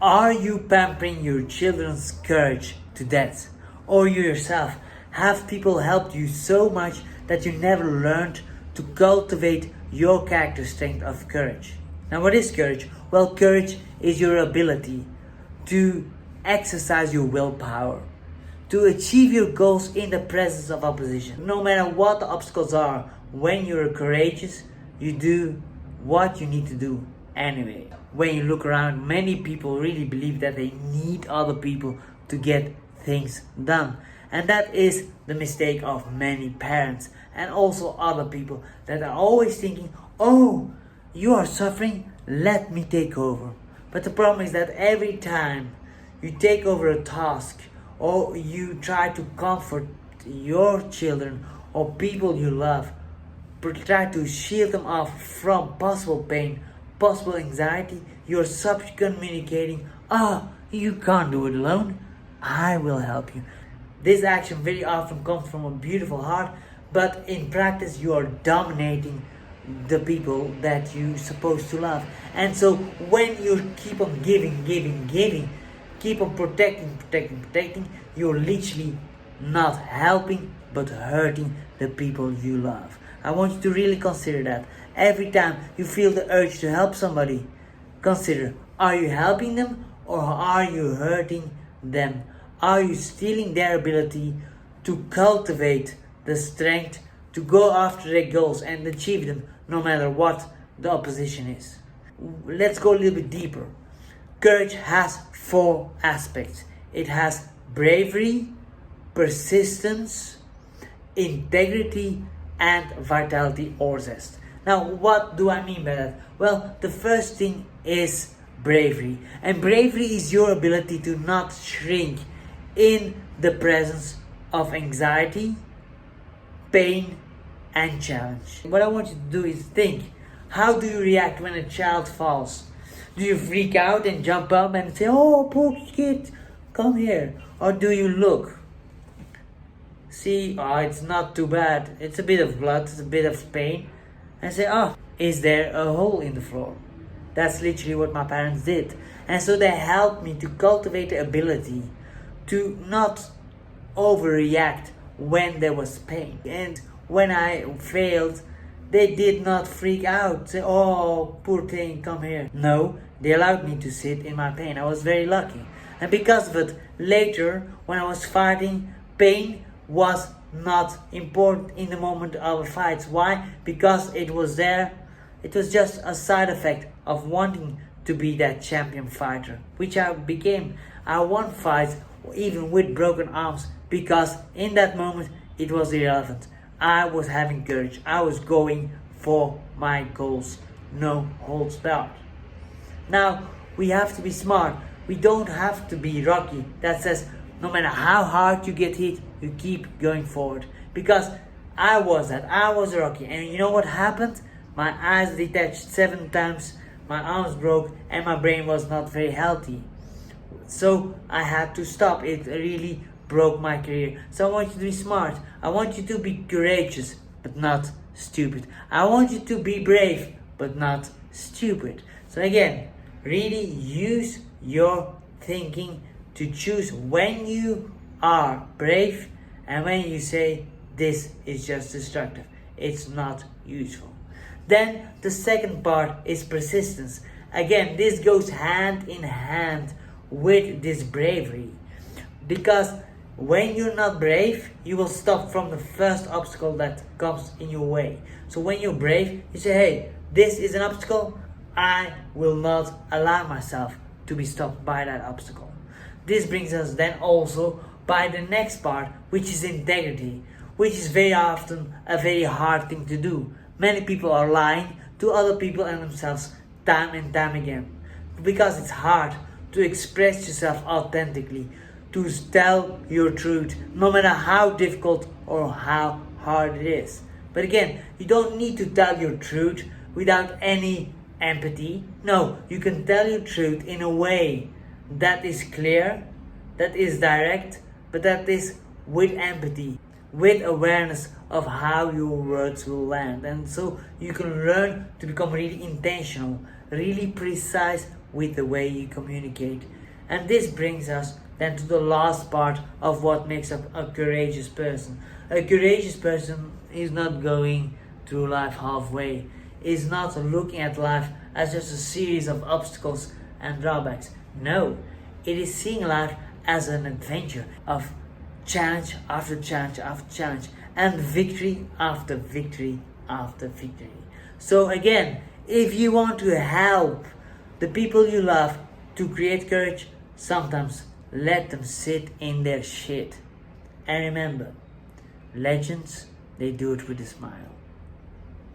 Are you pampering your children's courage to death? Or you yourself, have people helped you so much that you never learned to cultivate your character strength of courage? Now, what is courage? Well, courage is your ability to exercise your willpower, to achieve your goals in the presence of opposition. No matter what the obstacles are, when you're courageous, you do what you need to do anyway. When you look around, many people really believe that they need other people to get things done. And that is the mistake of many parents and also other people that are always thinking, oh, you are suffering, let me take over. But the problem is that every time you take over a task or you try to comfort your children or people you love, try to shield them off from possible pain, possible anxiety, you're subcommunicating, you can't do it alone, I will help you. This action very often comes from a beautiful heart, but in practice you are dominating the people that you're supposed to love. And so when you keep on giving, keep on protecting, you're literally not helping but hurting the people you love. I want you to really consider that. Every time you feel the urge to help somebody, consider, are you helping them or are you hurting them? Are you stealing their ability to cultivate the strength to go after their goals and achieve them no matter what the opposition is? Let's go a little bit deeper. Courage has 4 aspects. It has bravery, persistence, integrity, and vitality or zest. Now, what do I mean by that? Well, the first thing is bravery. And bravery is your ability to not shrink in the presence of anxiety, pain, and challenge. What I want you to do is think, how do you react when a child falls? Do you freak out and jump up and say, oh, poor kid, come here? Or do you look? See, it's not too bad. It's a bit of blood, it's a bit of pain. And say, is there a hole in the floor? That's literally what my parents did. And so they helped me to cultivate the ability to not overreact when there was pain. And when I failed, they did not freak out, say, oh, poor thing, come here. No, they allowed me to sit in my pain. I was very lucky. And because of it, later, when I was fighting, pain was not important in the moment of a fight. Why? Because it was there. It was just a side effect of wanting to be that champion fighter, which I became. I won fights even with broken arms because in that moment it was irrelevant. I was having courage. I was going for my goals. No holds barred. Now, we have to be smart. We don't have to be Rocky that says, no matter how hard you get hit, you keep going forward. Because I was that. I was Rocky. And you know what happened? My eyes detached 7 times, my arms broke, and my brain was not very healthy. So I had to stop. It really broke my career. So I want you to be smart. I want you to be courageous, but not stupid. I want you to be brave, but not stupid. So again, really use your thinking to choose when you are brave and when you say this is just destructive. It's not useful. Then the second part is persistence. Again, this goes hand in hand with this bravery. Because when you're not brave, you will stop from the first obstacle that comes in your way. So when you're brave, you say, hey, this is an obstacle. I will not allow myself to be stopped by that obstacle. This brings us then also by the next part, which is integrity, which is very often a very hard thing to do. Many people are lying to other people and themselves time and time again. Because it's hard to express yourself authentically, to tell your truth, no matter how difficult or how hard it is. But again, you don't need to tell your truth without any empathy. No, you can tell your truth in a way that is clear, that is direct, but that is with empathy, with awareness of how your words will land. And so you can learn to become really intentional, really precise with the way you communicate. And this brings us then to the last part of what makes up a courageous person. A courageous person is not going through life halfway, is not looking at life as just a series of obstacles and drawbacks. No, it is seeing life as an adventure of challenge after challenge after challenge and victory after victory after victory. So again, if you want to help the people you love to create courage, sometimes let them sit in their shit. And remember, legends, they do it with a smile.